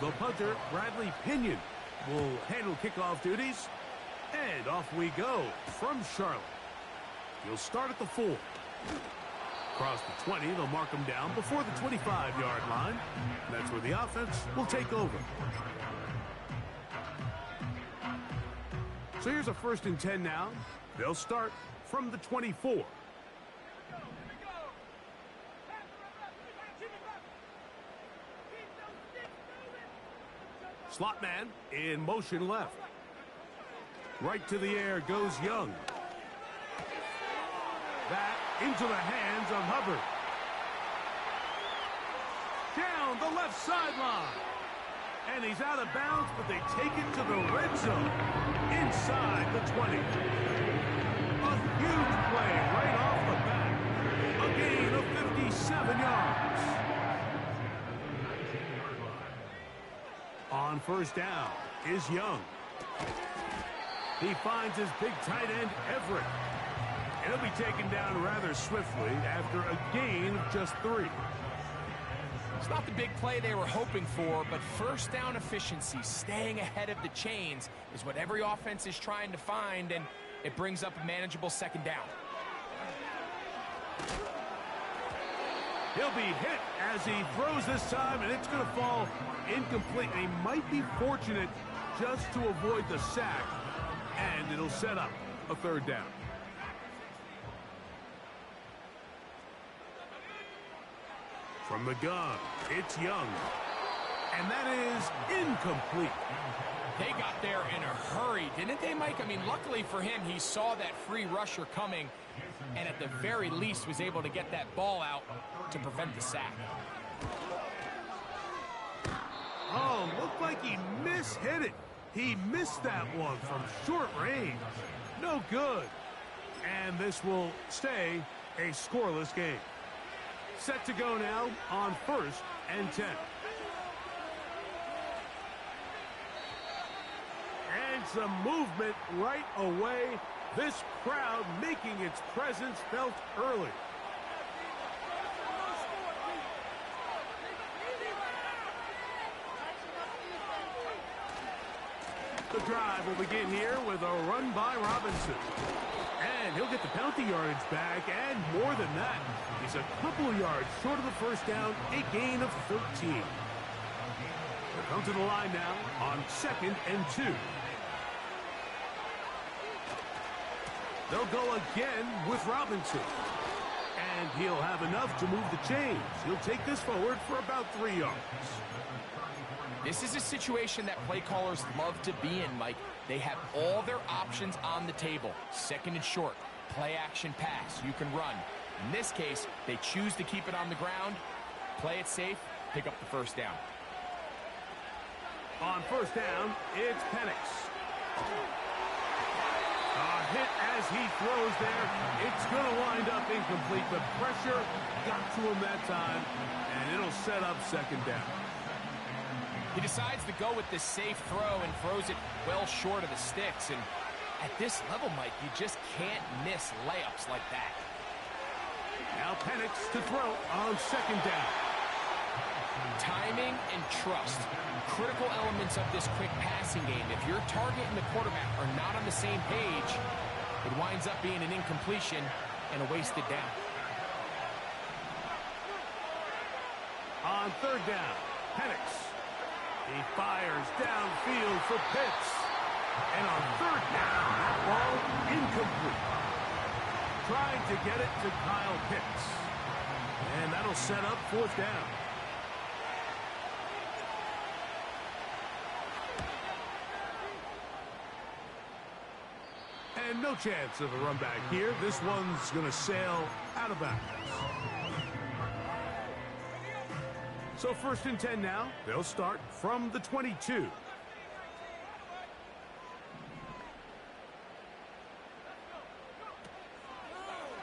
The punter, Bradley Pinion, will handle kickoff duties. And off we go from Charlotte. He'll start at the 4. Across the 20, they'll mark him down before the 25-yard line. That's where the offense will take over. So here's a 1st and 10 now. They'll start from the 24. Slot man in motion left. Right to the air goes Young. That into the hands of Hubbard. Down the left sideline. And he's out of bounds, but they take it to the red zone. Inside the 20. A huge play right off the bat. A gain of 57 yards. On 1st down is Young. He finds his big tight end, Everett. And he'll be taken down rather swiftly after a gain of just 3. It's not the big play they were hoping for, but 1st down efficiency, staying ahead of the chains, is what every offense is trying to find, and it brings up a manageable 2nd down. He'll be hit as he throws this time, and it's going to fall incomplete. He might be fortunate just to avoid the sack, and it'll set up a 3rd down. From the gun, it's Young. And that is incomplete. They got there in a hurry, didn't they, Mike? I mean, luckily for him, he saw that free rusher coming, and at the very least was able to get that ball out to prevent the sack. Oh, looked like he mishit it. He missed that one from short range. No good. And this will stay a scoreless game. Set to go now on 1st and 10. And some movement right away. This crowd making its presence felt early. The drive will begin here with a run by Robinson. And he'll get the penalty yardage back, and more than that. He's a couple yards short of the 1st down, a gain of 13. They'll come to the line now on 2nd and 2. They'll go again with Robinson. And he'll have enough to move the chains. He'll take this forward for about 3 yards. This is a situation that play callers love to be in, Mike. They have all their options on the table. 2nd and short, play action pass, you can run. In this case, they choose to keep it on the ground, play it safe, pick up the 1st down. On 1st down, it's Penix. A hit as he throws there. It's going to wind up incomplete. The pressure got to him that time, and it'll set up 2nd down. He decides to go with this safe throw and throws it well short of the sticks. And at this level, Mike, you just can't miss layups like that. Now Penix to throw on 2nd down. Timing and trust, critical elements of this quick passing game. If your target and the quarterback are not on the same page, it winds up being an incompletion and a wasted down. On 3rd down, Penix. He fires downfield for Pitts. And on 3rd down, that ball incomplete. Trying to get it to Kyle Pitts. And that'll set up 4th down. And no chance of a run back here. This one's going to sail out of bounds. So 1st and 10 now. They'll start from the 22.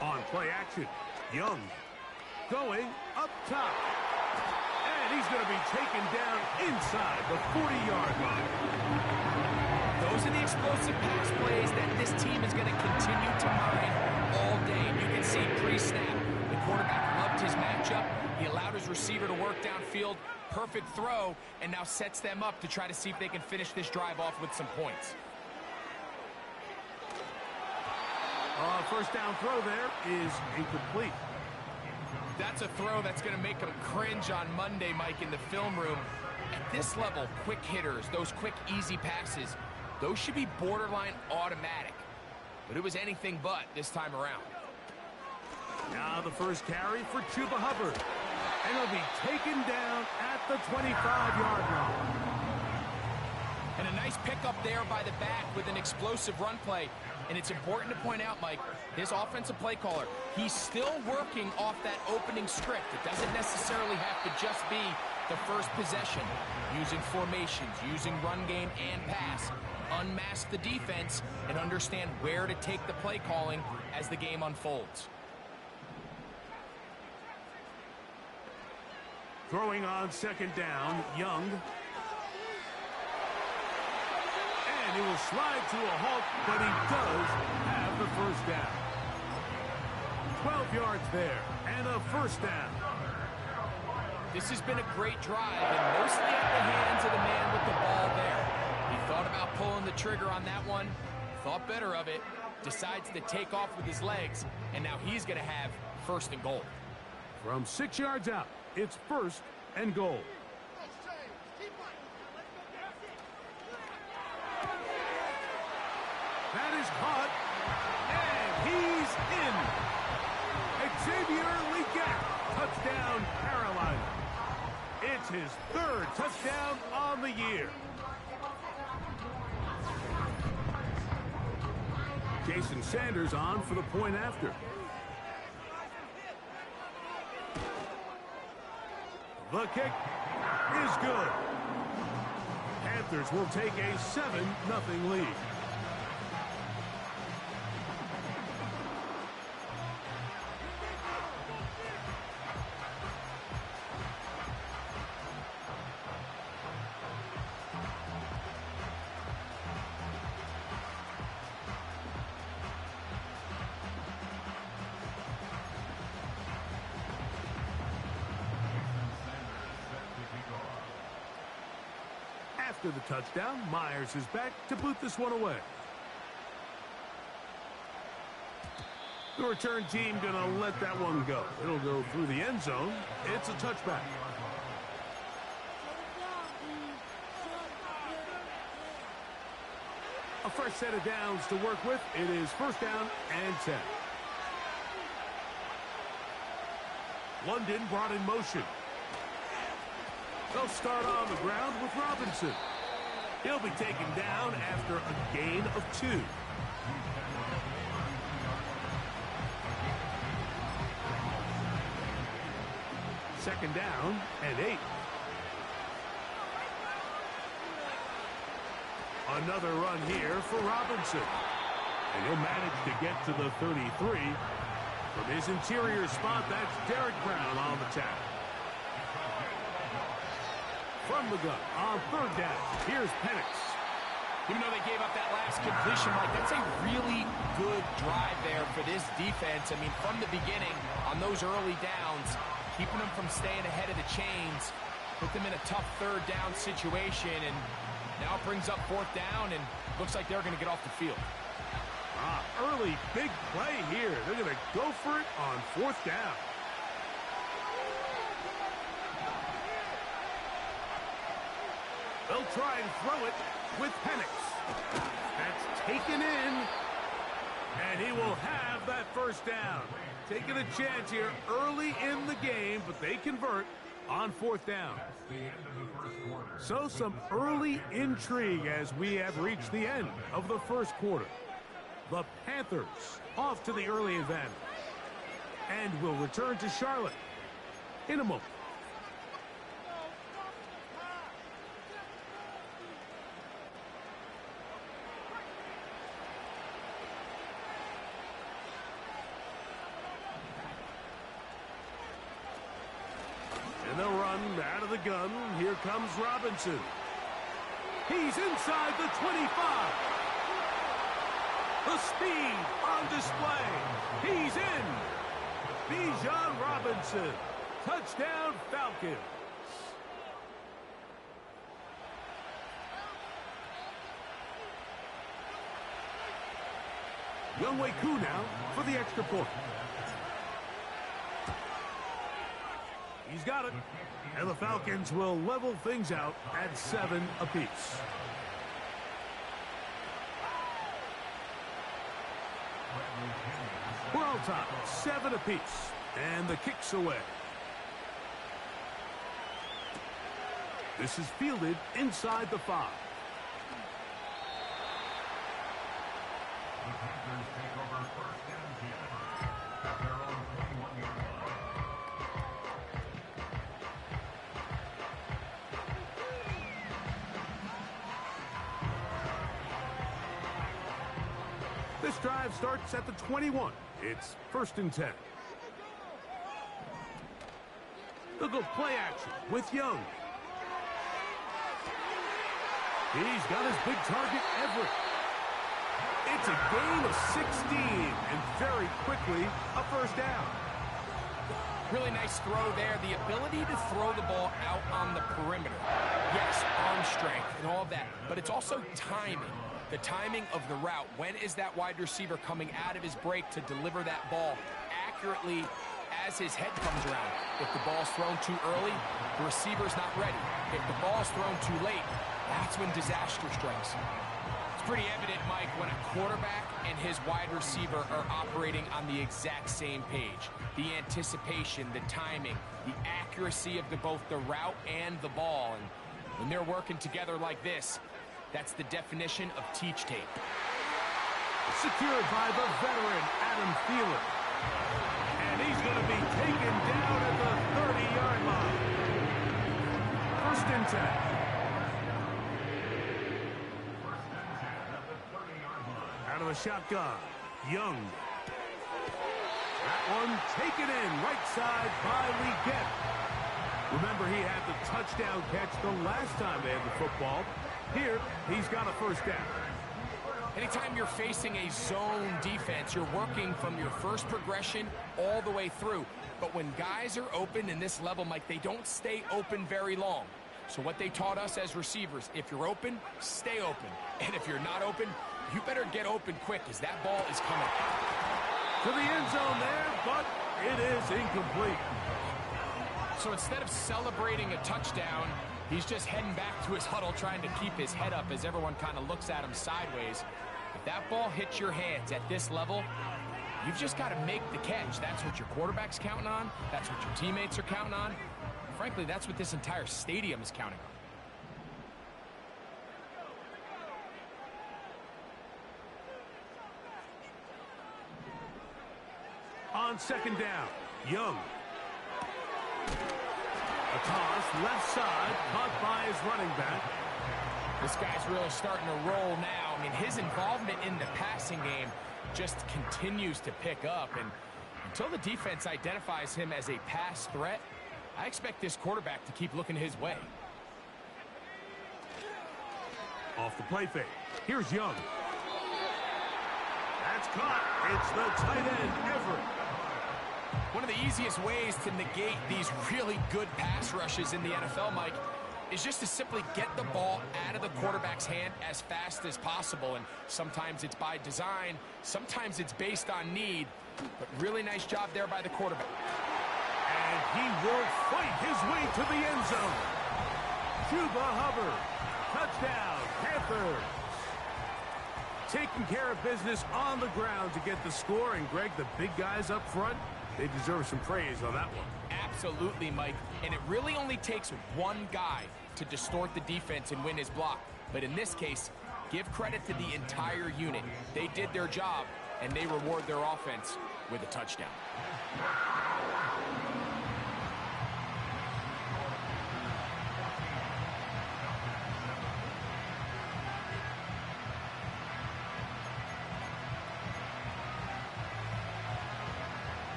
On play action, Young going up top. And he's going to be taken down inside the 40-yard line. Those are the explosive pass plays that this team is going to continue to mine all day. You can see pre-snap, the quarterback loved his matchup. He allowed his receiver to work downfield, perfect throw and now sets them up to try to see if they can finish this drive off with some points. First down throw there is incomplete. That's a throw that's going to make them cringe on Monday, Mike, in the film room. At this level, quick hitters, those quick, easy passes, those should be borderline automatic. But it was anything but this time around. Now the first carry for Chuba Hubbard. And he'll be taken down at the 25-yard line. And a nice pickup there by the back with an explosive run play. And it's important to point out, Mike, this offensive play caller, he's still working off that opening script. It doesn't necessarily have to just be the first possession. Using formations, using run game and pass. Unmask the defense and understand where to take the play calling as the game unfolds. Throwing on second down, Young. And he will slide to a halt, but he does have the first down. 12 yards there, and a first down. This has been a great drive, and mostly at the hands of the man with the ball there. He thought about pulling the trigger on that one, thought better of it, decides to take off with his legs, and now he's going to have first and goal. From 6 yards out, it's first and goal. That is caught, and he's in. Xavier Legette, touchdown Carolina. It's his third touchdown on the year. Jason Sanders on for the point after. The kick is good. Panthers will take a 7-0 lead. After the touchdown, Myers is back to boot this one away. The return team going to let that one go. It'll go through the end zone. It's a touchback. A fresh set of downs to work with. It is first down and 10. London brought in motion. They'll start on the ground with Robinson. He'll be taken down after a gain of 2. Second down and 8. Another run here for Robinson. And he'll manage to get to the 33. From his interior spot, that's Derek Brown on the tackle. From the gun on third down, here's Penix. Even though they gave up that last completion, Mike, that's a really good drive there for this defense. I mean, from the beginning, on those early downs, keeping them from staying ahead of the chains, put them in a tough third down situation, and now it brings up fourth down, and looks like they're going to get off the field. Early big play here. They're going to go for it on fourth down. They'll try and throw it with Penix. That's taken in, and he will have that first down. Taking a chance here early in the game, but they convert on fourth down. So some early intrigue as we have reached the end of the first quarter. The Panthers off to the early advantage and will return to Charlotte in a moment. And they'll run out of the gun. Here comes Robinson. He's inside the 25. The speed on display. He's in. Bijan Robinson. Touchdown Falcons. Younghoe Koo now for the extra point. He's got it. And the Falcons will level things out at 7 apiece. We're on top, 7 apiece. And the kick's away. This is fielded inside the 5. This drive starts at the 21. It's 1st and 10. They'll go play action with Young. He's got his big target, Everett. It's a gain of 16, and very quickly, a 1st down. Really nice throw there. The ability to throw the ball out on the perimeter. Yes, arm strength and all of that, but it's also timing. The timing of the route. When is that wide receiver coming out of his break to deliver that ball accurately as his head comes around? If the ball's thrown too early, the receiver's not ready. If the ball's thrown too late, that's when disaster strikes. It's pretty evident, Mike, when a quarterback and his wide receiver are operating on the exact same page. The anticipation, the timing, the accuracy of both the route and the ball. And when they're working together like this, that's the definition of teach tape. Secured by the veteran, Adam Thielen. And he's going to be taken down at the 30-yard line. 1st and 10. Out of the shotgun, Young. That one taken in right side by Leggett. Remember, he had the touchdown catch the last time they had the football. Here, he's got a 1st down. Anytime you're facing a zone defense, you're working from your first progression all the way through. But when guys are open in this level, Mike, they don't stay open very long. So what they taught us as receivers, if you're open, stay open. And if you're not open, you better get open quick, as that ball is coming. To the end zone there, but it is incomplete. So instead of celebrating a touchdown, he's just heading back to his huddle trying to keep his head up as everyone kind of looks at him sideways. If that ball hits your hands at this level, you've just got to make the catch. That's what your quarterback's counting on. That's what your teammates are counting on. Frankly, that's what this entire stadium is counting on. On 2nd down, Young. A toss, left side, caught by his running back. This guy's really starting to roll now. I mean, his involvement in the passing game just continues to pick up. And until the defense identifies him as a pass threat, I expect this quarterback to keep looking his way. Off the play fake. Here's Young. That's caught. It's the tight end, Everett. One of the easiest ways to negate these really good pass rushes in the NFL, Mike, is just to simply get the ball out of the quarterback's hand as fast as possible. And sometimes it's by design, sometimes it's based on need, but really nice job there by the quarterback. And he will fight his way to the end zone. Chuba Hubbard, touchdown, Panthers. Taking care of business on the ground to get the score. And Greg, the big guys up front, they deserve some praise on that one. Absolutely, Mike. And it really only takes one guy to distort the defense and win his block. But in this case, give credit to the entire unit. They did their job, and they reward their offense with a touchdown.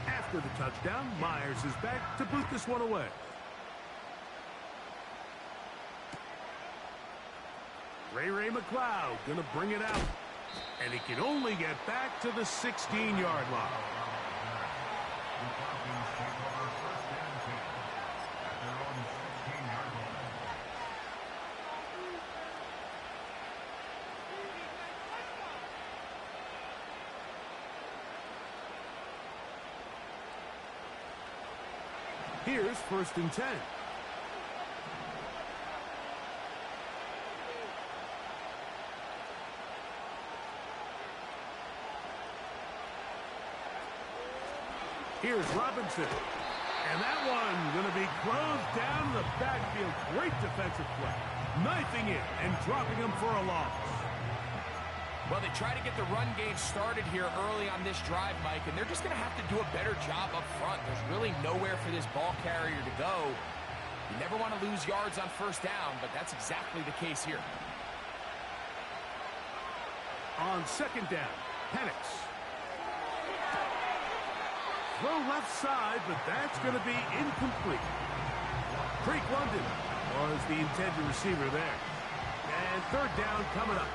After the touchdown, Myers is back to boot this one away. Ray McLeod going to bring it out. And he can only get back to the 16-yard line. Here's 1st and 10. Here's Robinson. And that one going to be closed down in the backfield. Great defensive play. Knifing it and dropping him for a loss. Well, they try to get the run game started here early on this drive, Mike, and they're just going to have to do a better job up front. There's really nowhere for this ball carrier to go. You never want to lose yards on 1st down, but that's exactly the case here. On 2nd down, Penix. Throw left side, but that's going to be incomplete. Creek London was the intended receiver there. And 3rd down coming up.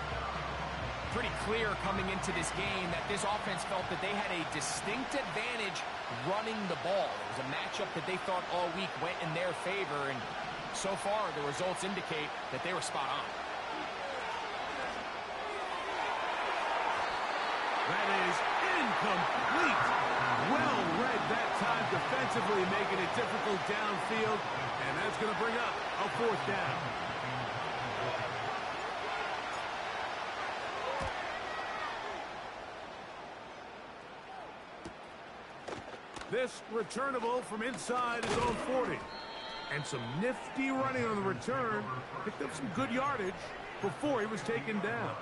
Pretty clear coming into this game that this offense felt that they had a distinct advantage running the ball. It was a matchup that they thought all week went in their favor, and so far the results indicate that they were spot on. That is incomplete. Well read that time defensively, making it difficult downfield, and that's going to bring up a 4th down. This returnable from inside his own 40. And some nifty running on the return. Picked up some good yardage before he was taken down.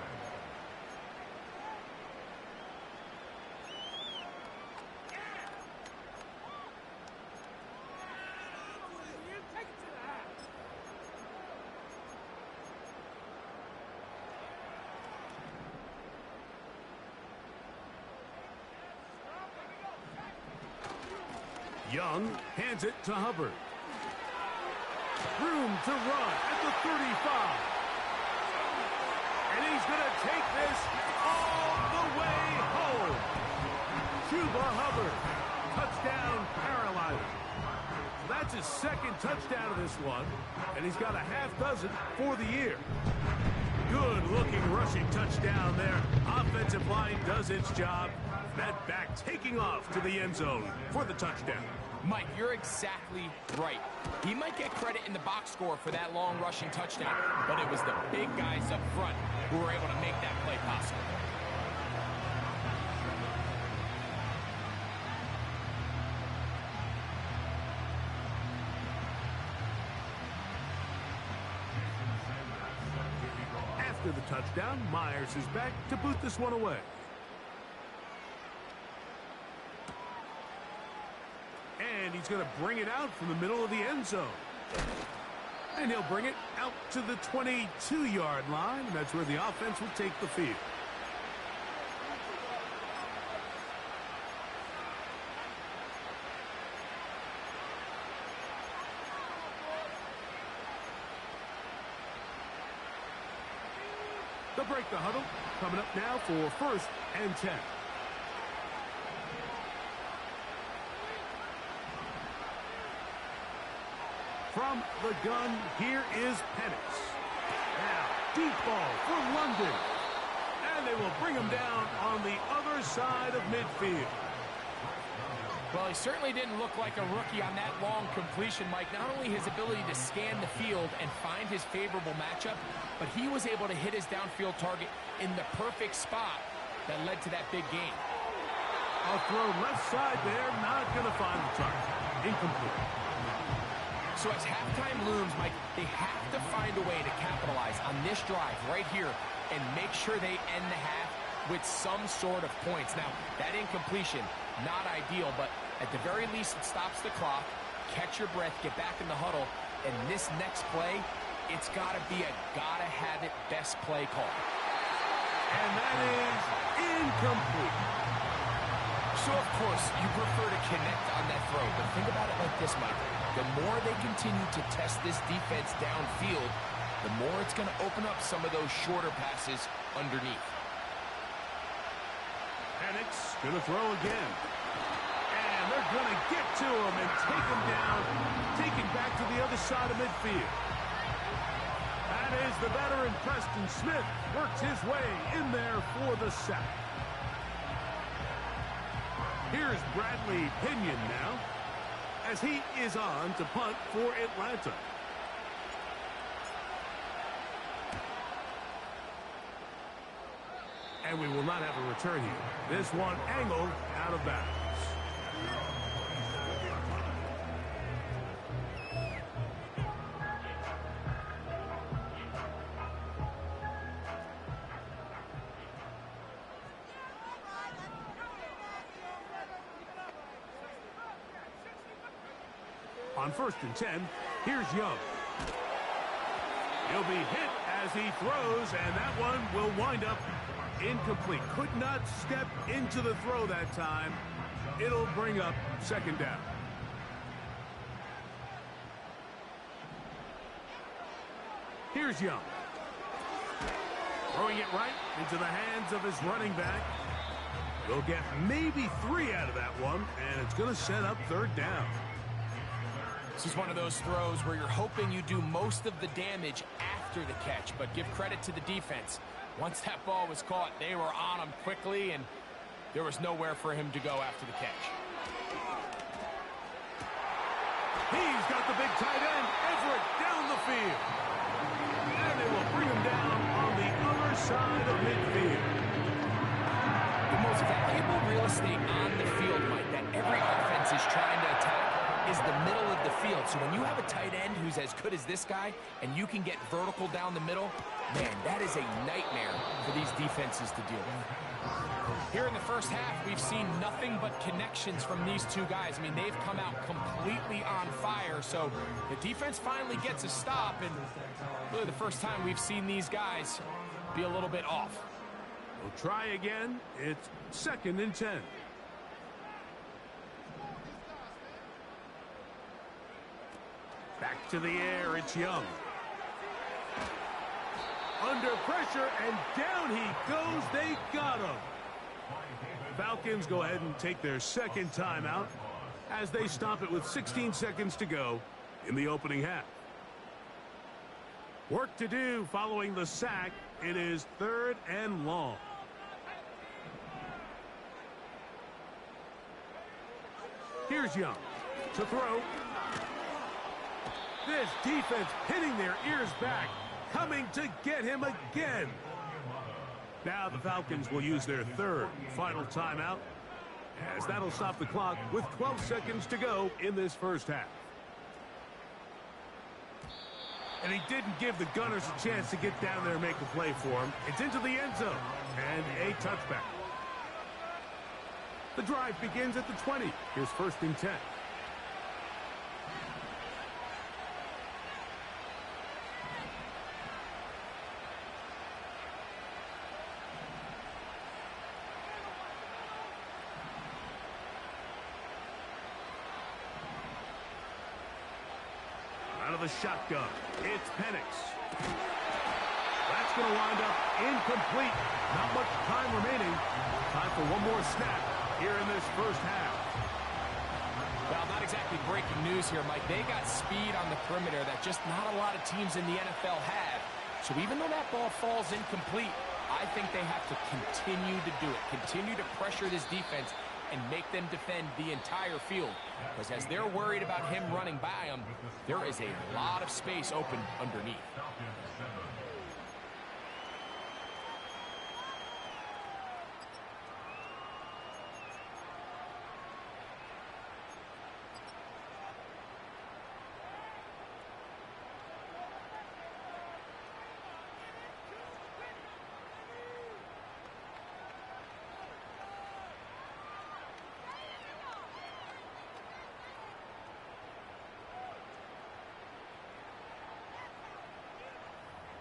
Young hands it to Hubbard. Room to run at the 35. And he's going to take this all the way home. Chuba Hubbard. Touchdown, Carolina. That's his 2nd touchdown of this one. And he's got a half dozen for the year. Good-looking rushing touchdown there. Offensive line does its job. That back taking off to the end zone for the touchdown. Mike, you're exactly right. He might get credit in the box score for that long rushing touchdown, but it was the big guys up front who were able to make that play possible. After the touchdown, Myers is back to boot this one away. And he's going to bring it out from the middle of the end zone. And he'll bring it out to the 22-yard line. And that's where the offense will take the field. They'll break the huddle. Coming up now for 1st and 10. From the gun, here is Penix. Now, deep ball for London. And they will bring him down on the other side of midfield. Well, he certainly didn't look like a rookie on that long completion, Mike. Not only his ability to scan the field and find his favorable matchup, but he was able to hit his downfield target in the perfect spot that led to that big gain. A throw left side there, not going to find the target. Incomplete. So as halftime looms, Mike, they have to find a way to capitalize on this drive right here and make sure they end the half with some sort of points. Now, that incompletion, not ideal, but at the very least it stops the clock. Catch your breath, get back in the huddle, and this next play, it's got to be a gotta-have-it best play call. And that is incomplete. So, of course, you prefer to connect on that throw, but think about it like this, Mike. The more they continue to test this defense downfield, the more it's going to open up some of those shorter passes underneath. Penix going to throw again. And they're going to get to him and take him down, take him back to the other side of midfield. That is the veteran Preston Smith, works his way in there for the sack. Here's Bradley Pinion now, as he is on to punt for Atlanta. And we will not have a return here. This one angled out of bounds. On 1st and 10, here's Young. He'll be hit as he throws, and that one will wind up incomplete. Could not step into the throw that time. It'll bring up 2nd down. Here's Young. Throwing it right into the hands of his running back. He'll get maybe 3 out of that one, and it's going to set up 3rd down. This is one of those throws where you're hoping you do most of the damage after the catch, but give credit to the defense. Once that ball was caught, they were on him quickly, and there was nowhere for him to go after the catch. He's got the big tight end, Everett, down the field. And they will bring him down on the other side of midfield. The most valuable real estate on the field, Mike, that every offense is trying to attack is the middle of the field. So when you have a tight end who's as good as this guy, and you can get vertical down the middle, man, that is a nightmare for these defenses to deal with. Here in the first half, we've seen nothing but connections from these two guys. I mean, they've come out completely on fire, so the defense finally gets a stop, and really the first time we've seen these guys be a little bit off. We'll try again. It's 2nd and 10. Back to the air, it's Young. Under pressure, and down he goes. They got him. Falcons go ahead and take their 2nd timeout as they stop it with 16 seconds to go in the opening half. Work to do following the sack. It is 3rd and long. Here's Young to throw. This defense pinning their ears back, coming to get him again. Now the Falcons will use their 3rd final timeout, as that'll stop the clock with 12 seconds to go in this first half. And he didn't give the Gunners a chance to get down there and make a play for him. It's into the end zone and a touchback. The drive begins at the 20. Here's 1st and 10. Out of the shotgun, it's Penix. That's going to wind up incomplete. Not much time remaining. Time for one more snap here in this first half. Well, not exactly breaking news here, Mike. They got speed on the perimeter that just not a lot of teams in the NFL have. So even though that ball falls incomplete, I think they have to continue to do it. Continue to pressure this defense and make them defend the entire field. Because as they're worried about him running by them, there is a lot of space open underneath.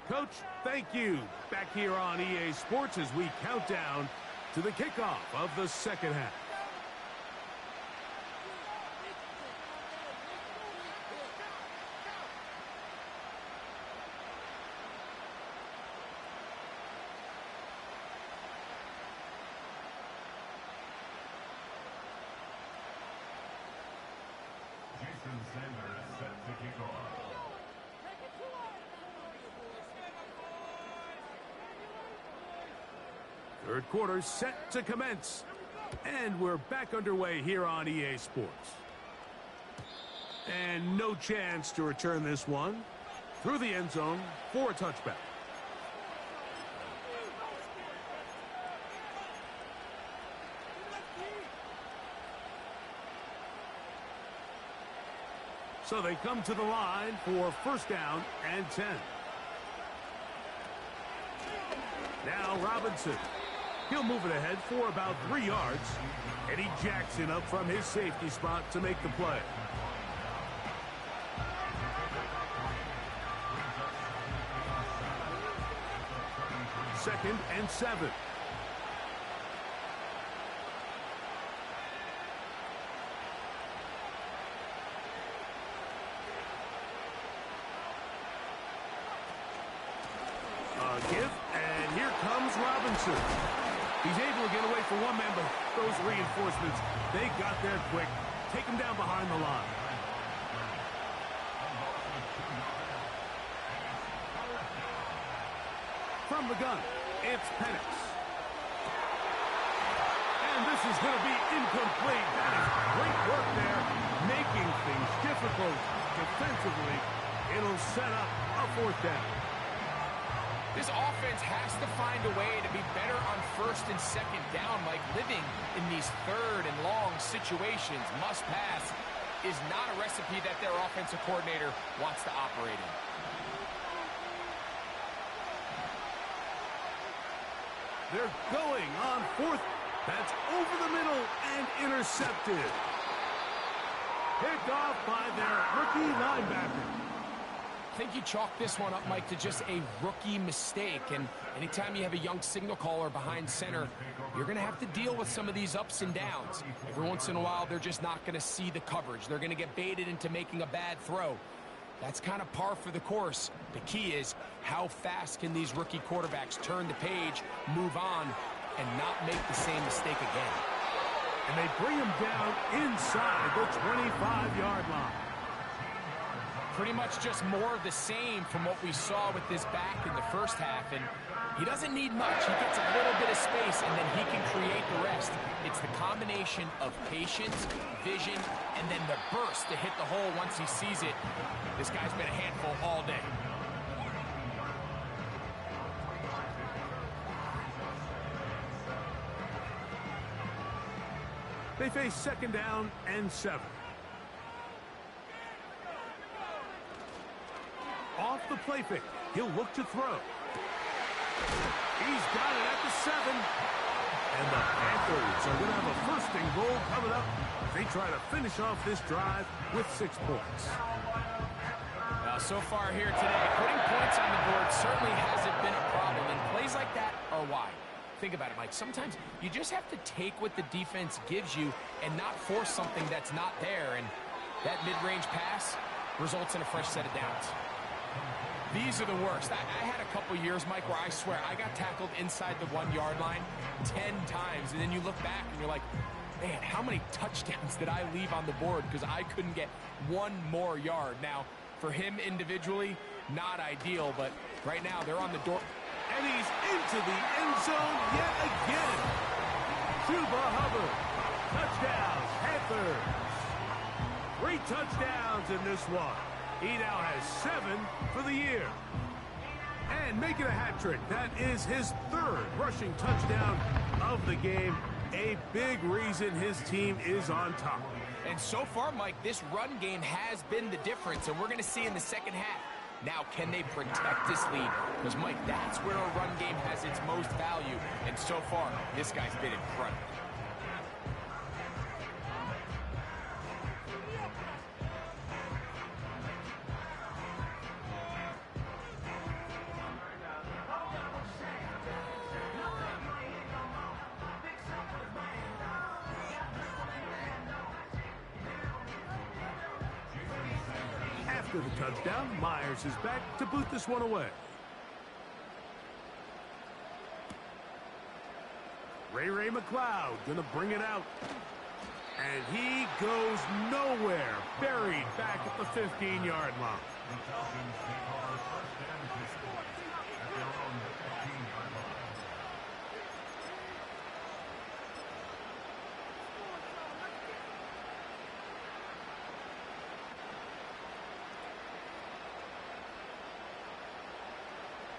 Coach, thank you. Back here on EA Sports as we count down to the kickoff of the second half. Third quarter set to commence. And we're back underway here on EA Sports. And no chance to return this one through the end zone for a touchback. So they come to the line for first down and 10. Now Robinson. He'll move it ahead for about 3 yards. Eddie Jackson up from his safety spot to make the play. Second and 7. Give, and here comes Robinson. He's able to get away for one man, but those reinforcements, they got there quick. Take him down behind the line. From the gun, it's Penix. And this is going to be incomplete. That is great work there, making things difficult defensively. It'll set up a fourth down. This offense has to find a way to be better on first and second down. Like living in these third and long situations, must pass, is not a recipe that their offensive coordinator wants to operate in. They're going on fourth. That's over the middle and intercepted. Picked off by their rookie linebacker. I think you chalk this one up, Mike, to just a rookie mistake. And anytime you have a young signal caller behind center, you're going to have to deal with some of these ups and downs. Every once in a while, they're just not going to see the coverage. They're going to get baited into making a bad throw. That's kind of par for the course. The key is how fast can these rookie quarterbacks turn the page, move on, and not make the same mistake again. And they bring him down inside the 25-yard line. Pretty much just more of the same from what we saw with this back in the first half. And he doesn't need much. He gets a little bit of space, and then he can create the rest. It's the combination of patience, vision, and then the burst to hit the hole once he sees it. This guy's been a handful all day. They face second down and 7. Off the play fake. He'll look to throw. He's got it at the 7. And the Panthers are going to have a first and goal coming up as they try to finish off this drive with 6 points. Now, so far here today, putting points on the board certainly hasn't been a problem. And plays like that are why. Think about it, Mike. Sometimes you just have to take what the defense gives you and not force something that's not there. And that mid-range pass results in a fresh set of downs. These are the worst. I had a couple years, Mike, where I swear I got tackled inside the 1-yard line 10 times. And then you look back and you're like, man, how many touchdowns did I leave on the board because I couldn't get one more yard? Now, for him individually, not ideal, but right now they're on the door. And he's into the end zone yet again. Chuba Hubbard. Touchdown, Panthers. 3 touchdowns in this one. He now has 7 for the year. And making a hat trick. That is his 3rd rushing touchdown of the game. A big reason his team is on top. And so far, Mike, this run game has been the difference. And we're going to see in the second half. Now, can they protect this lead? Because, Mike, that's where a run game has its most value. And so far, this guy's been incredible. After the touchdown, Myers is back to boot this one away. Ray McLeod gonna bring it out. And he goes nowhere. Buried back at the 15-yard line.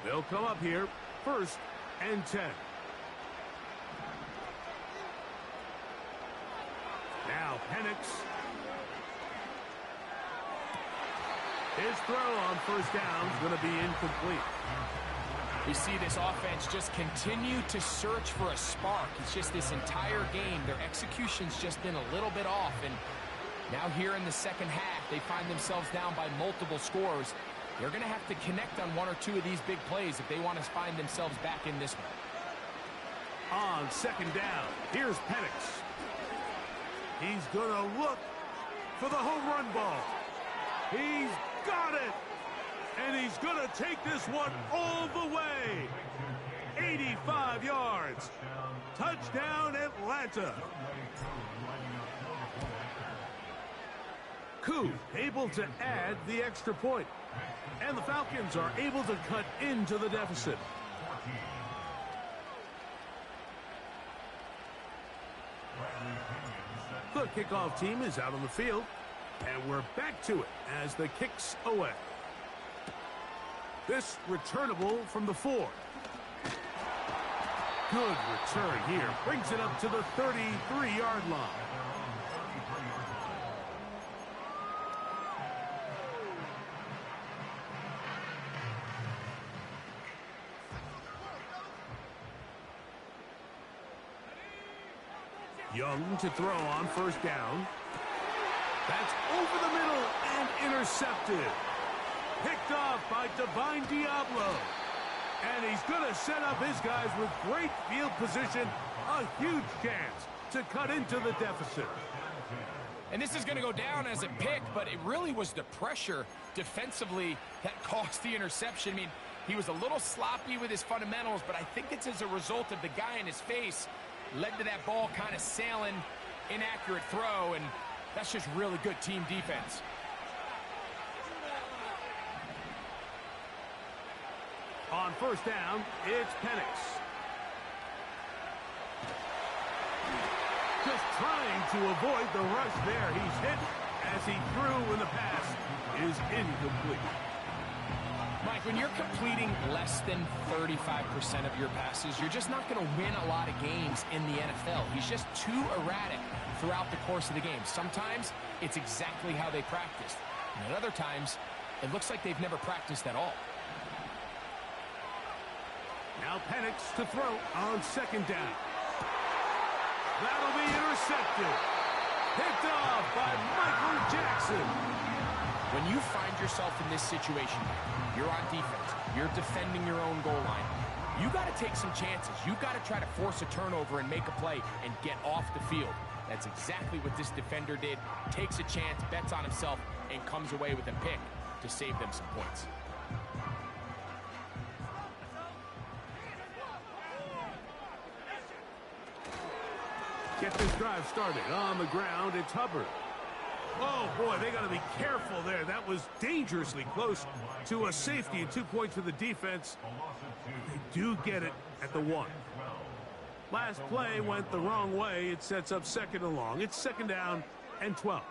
They'll come up here, 1st and 10. Now Penix. His throw on 1st down is going to be incomplete. We see this offense just continue to search for a spark. It's just this entire game, their execution's just been a little bit off. And now here in the second half, they find themselves down by multiple scores. They're going to have to connect on 1 or 2 of these big plays if they want to find themselves back in this one. On 2nd down, here's Penix. He's going to look for the home run ball. He's got it. And he's going to take this one all the way. 85 yards. Touchdown, Atlanta. Koo able to add the extra point. And the Falcons are able to cut into the deficit. The kickoff team is out on the field. And we're back to it as the kick's away. This returnable from the 4. Good return here. Brings it up to the 33-yard line. Young to throw on 1st down. That's over the middle and intercepted. Picked off by Divine Diablo. And he's going to set up his guys with great field position. A huge chance to cut into the deficit. And this is going to go down as a pick, but it really was the pressure defensively that caused the interception. I mean, he was a little sloppy with his fundamentals, but I think it's as a result of the guy in his face led to that ball kind of sailing, inaccurate throw, and that's just really good team defense. On 1st down, it's Penix. Just trying to avoid the rush there. He's hit as he threw when the pass is incomplete. Mike, when you're completing less than 35% of your passes, you're just not going to win a lot of games in the NFL. He's just too erratic throughout the course of the game. Sometimes it's exactly how they practiced. And at other times, it looks like they've never practiced at all. Now Penix to throw on 2nd down. That'll be intercepted. Picked off by Michael Jackson. When you find yourself in this situation, you're on defense, you're defending your own goal line, you got to take some chances. You've got to try to force a turnover and make a play and get off the field. That's exactly what this defender did. Takes a chance, bets on himself, and comes away with a pick to save them some points. Get this drive started on the ground. It's Hubbard. Oh, boy, they got to be careful there. That was dangerously close to a safety and 2 points for the defense. They do get it at the 1. Last play went the wrong way. It sets up 2nd and long. It's 2nd down and 12.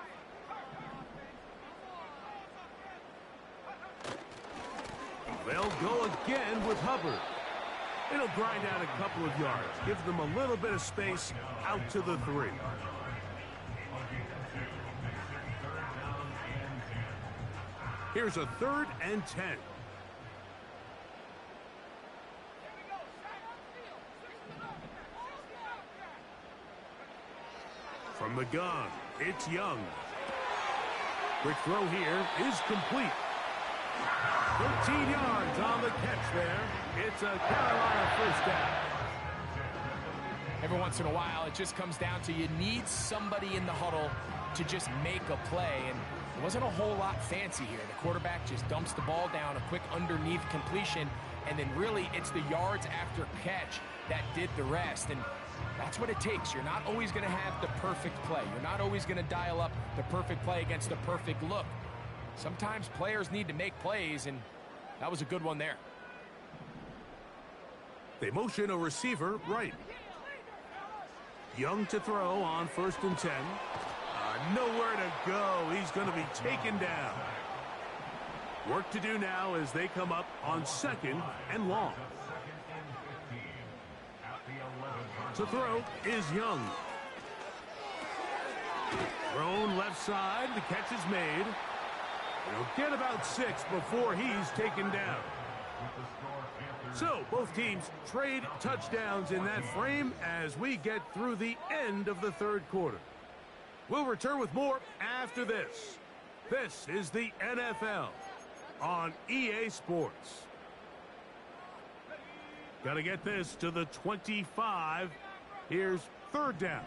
They'll go again with Hubbard. It'll grind out a couple of yards. Give them a little bit of space out to the 3. Here's a 3rd and 10. From the gun, it's Young. Quick throw here is complete. 13 yards on the catch there. It's a Carolina 1st down. Every once in a while, it just comes down to you need somebody in the huddle to just make a play, and it wasn't a whole lot fancy here. The quarterback just dumps the ball down, a quick underneath completion, and then really it's the yards after catch that did the rest. And That's what it takes. You're not always going to have the perfect play. You're not always going to dial up the perfect play against the perfect look. Sometimes players need to make plays, and that was a good one there. They motion a receiver right. Young to throw on 1st and 10. Nowhere to go. He's going to be taken down. Work to do now as they come up on 2nd and long. To throw is Young. Thrown left side. The catch is made. He'll get about 6 before he's taken down. So both teams trade touchdowns in that frame as we get through the end of the 3rd quarter. We'll return with more after this. This is the NFL on EA Sports. Got to get this to the 25. Here's 3rd down.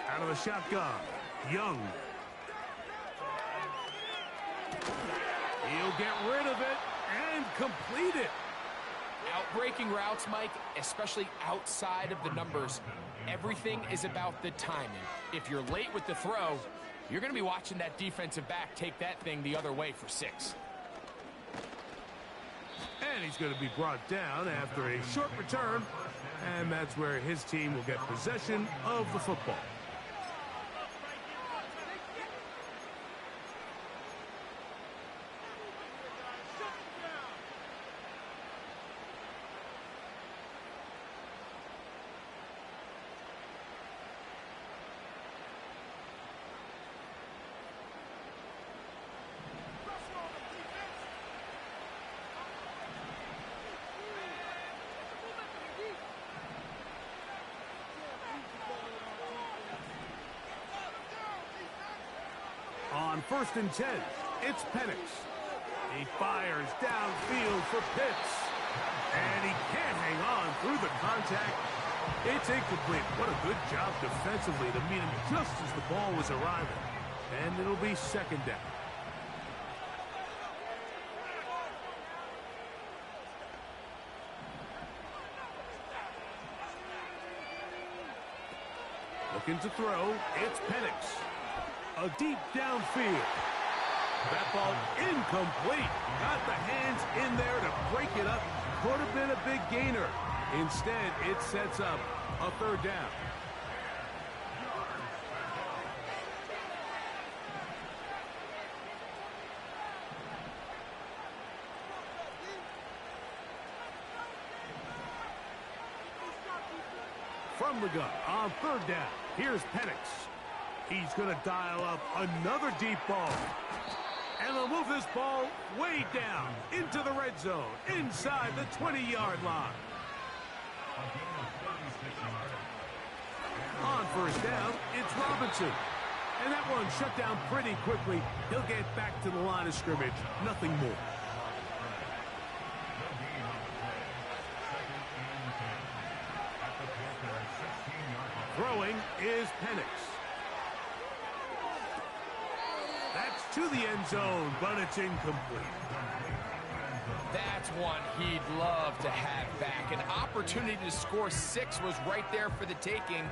Out of the shotgun, Young. He'll get rid of it and complete it. Outbreaking routes, Mike, especially outside of the numbers, everything is about the timing. If you're late with the throw, you're going to be watching that defensive back take that thing the other way for 6. And he's going to be brought down after a short return, and that's where his team will get possession of the football. On 1st and 10, it's Penix. He fires downfield for Pitts. And he can't hang on through the contact. It's incomplete. What a good job defensively to meet him just as the ball was arriving. And it'll be 2nd down. Looking to throw, it's Penix. A deep downfield. That ball incomplete. Got the hands in there to break it up. Could have been a big gainer. Instead, it sets up a 3rd down. From the gun on 3rd down. Here's Penix. He's going to dial up another deep ball. And they'll move this ball way down into the red zone, inside the 20-yard line. On 1st down, it's Robinson. And that one shut down pretty quickly. He'll get back to the line of scrimmage. Nothing more. Throwing is Penix. That's to the end zone, but it's incomplete. That's one he'd love to have back. An opportunity to score 6 was right there for the taking.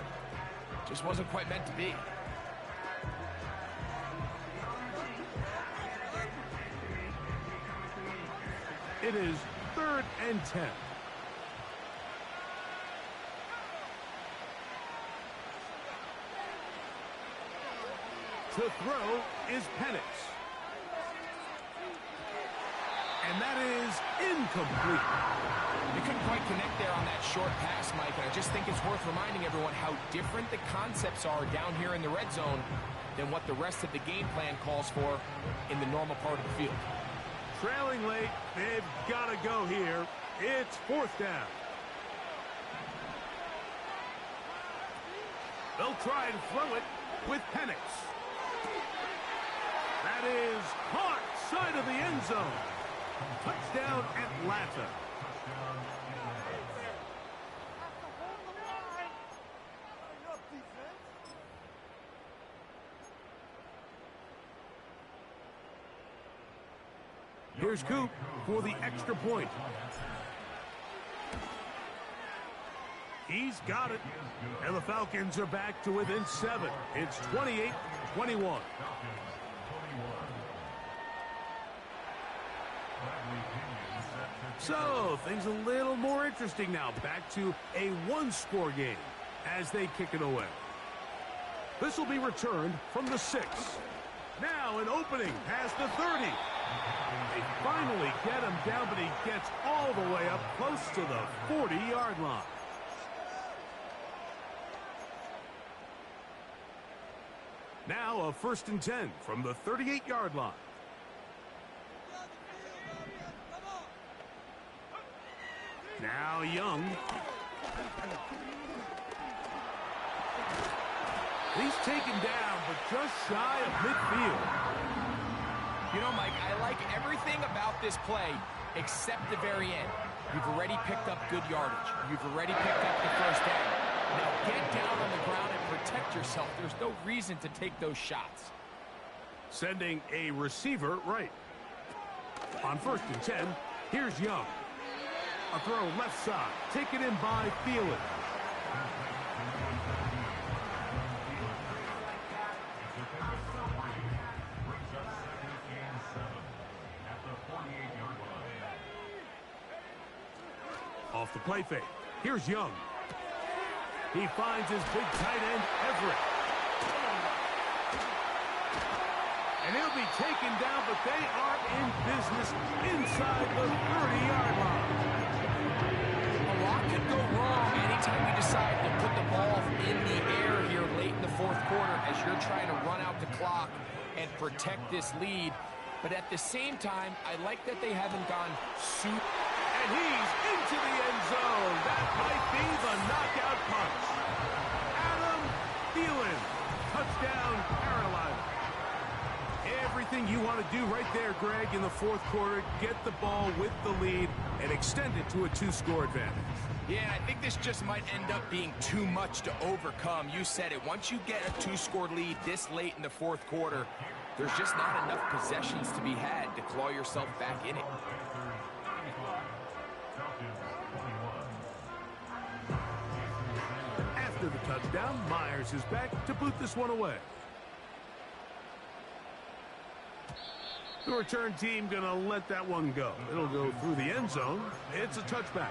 Just wasn't quite meant to be. It is 3rd and 10. To throw is Penix. And that is incomplete. You couldn't quite connect there on that short pass, Mike, and I just think it's worth reminding everyone how different the concepts are down here in the red zone than what the rest of the game plan calls for in the normal part of the field. Trailing late, they've got to go here. It's 4th down. They'll try and throw it with Penix. That is caught side of the end zone. Touchdown, Atlanta. Here's Coop for the extra point. He's got it. And the Falcons are back to within 7. It's 28-21. So, things a little more interesting now. Back to a one-score game as they kick it away. This will be returned from the 6. Now an opening past the 30. They finally get him down, but he gets all the way up close to the 40-yard line. Now a 1st and 10 from the 38-yard line. Now Young. He's taken down, but just shy of midfield. You know, Mike, I like everything about this play except the very end. You've already picked up good yardage. You've already picked up the first down. Now get down on the ground and protect yourself. There's no reason to take those shots. Sending a receiver right. On 1st and 10, here's Young. A throw left side, taken in by Thielen. Off the play fake. Here's Young. He finds his big tight end, Everett. And he'll be taken down, but they are in business inside the 30-yard line. A lot could go wrong anytime you decide to put the ball in the air here late in the 4th quarter as you're trying to run out the clock and protect this lead. But at the same time, I like that they haven't gone super. And he's into the end zone. That might be the knockout punch. Adam Thielen. Touchdown, Carolina. Everything you want to do right there, Greg, in the 4th quarter. Get the ball with the lead and extend it to a 2-score advantage. Yeah, I think this just might end up being too much to overcome. You said it. Once you get a 2-score lead this late in the 4th quarter, there's just not enough possessions to be had to claw yourself back in it. After the touchdown, Myers is back to boot this one away. The return team going to let that one go. It'll go through the end zone. It's a touchback.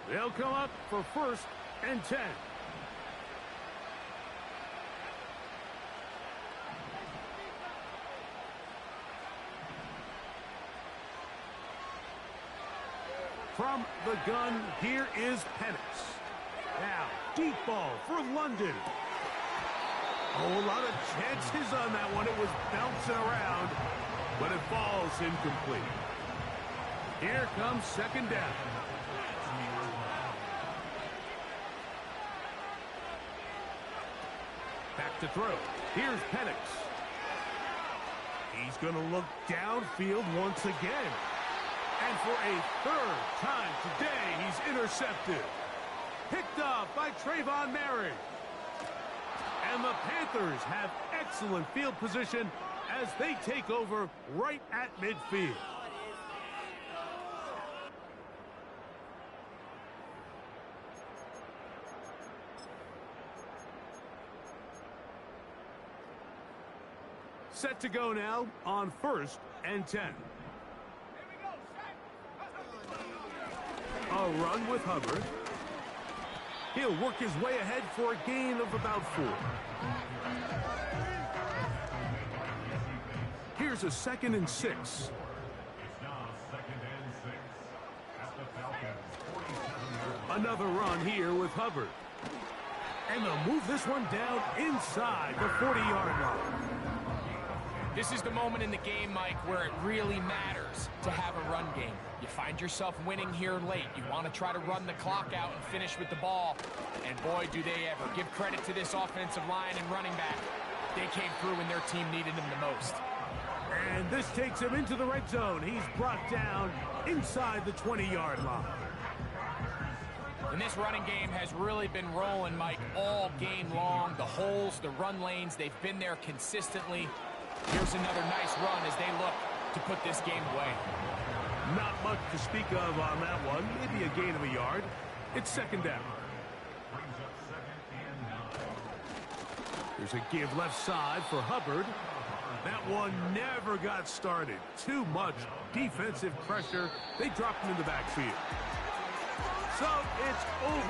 They'll come up for 1st and 10. From the gun, here is Penix. Now, deep ball for London. Oh, a lot of chances on that one. It was bouncing around, but it falls incomplete. Here comes 2nd down. Back to throw. Here's Penix. He's going to look downfield once again. And for a 3rd time today, he's intercepted. Picked up by Trayvon Merrick. And the Panthers have excellent field position as they take over right at midfield. Set to go now on 1st and 10. A run with Hubbard. He'll work his way ahead for a gain of about 4. Here's a 2nd and 6. It's now 2nd and 6 at the Falcons 47. Another run here with Hubbard. And they'll move this one down inside the 40-yard line. This is the moment in the game, Mike, where it really matters to have a run game. You find yourself winning here late. You want to try to run the clock out and finish with the ball. And boy, do they ever. Give credit to this offensive line and running back. They came through when their team needed them the most. And this takes him into the red zone. He's brought down inside the 20-yard line. And this running game has really been rolling, Mike, all game long. The holes, the run lanes, they've been there consistently. Here's another nice run as they look to put this game away. Not much to speak of on that one. Maybe a gain of a yard. It's second down. Brings up second and 9. There's a give left side for Hubbard. That one never got started. Too much defensive pressure. They dropped him in the backfield. So it's over.